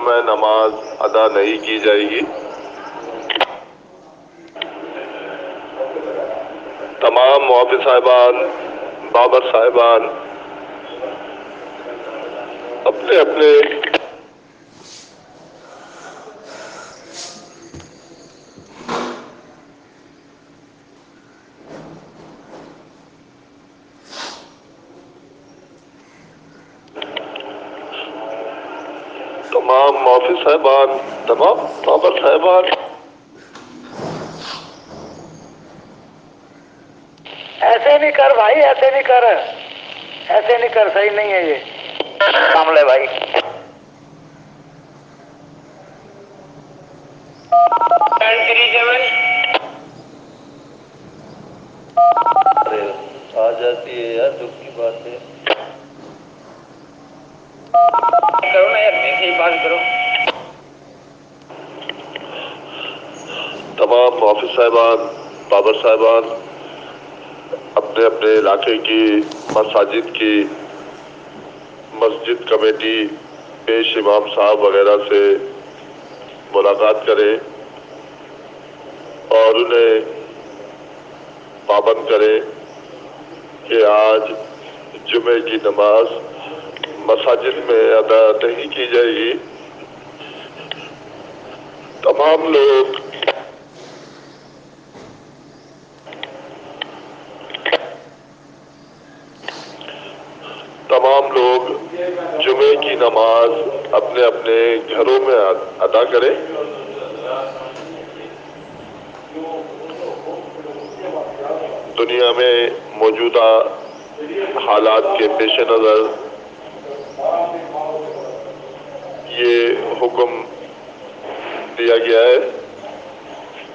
جمعہ نماز ادا نہیں کی جائے گی۔ تمام محافظ صاحبان، بابر صاحبان اپنے اپنے تمام محافظ صاحبان، تمام بابر صاحبان ایسے نہیں کر بھائی، ایسے نہیں کر، ایسے نہیں کر، صحیح نہیں ہے یہ کام لے بھائی۔ آ جاتی ہے یار، دکھ کی بات ہے۔ کرو نا یار، دیکھیے بات کرو۔ تمام محافظ صاحبان، بابر صاحبان اپنے اپنے علاقے کی مساجد کی مسجد کمیٹی پیش امام صاحب وغیرہ سے ملاقات کریں اور انہیں پابند کریں کہ آج جمعے کی نماز مساجد میں ادا نہیں کی جائے گی۔ تمام لوگ جمعے کی نماز اپنے اپنے گھروں میں ادا کریں۔ دنیا میں موجودہ حالات کے پیش نظر یہ حکم دیا گیا ہے۔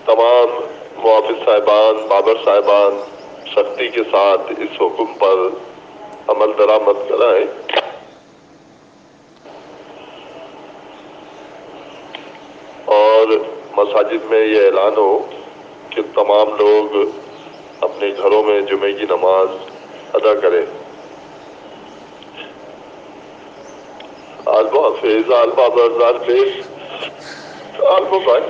تمام محافظ صاحبان، بابر صاحبان سختی کے ساتھ اس حکم پر عمل درآمد کرائیں۔ اور مساجد میں یہ اعلان ہو کہ تمام لوگ اپنے گھروں میں جمعے کی نماز ادا کریں۔ آلبا حفیظ، آلبا بردار پیش، آلبا بھائی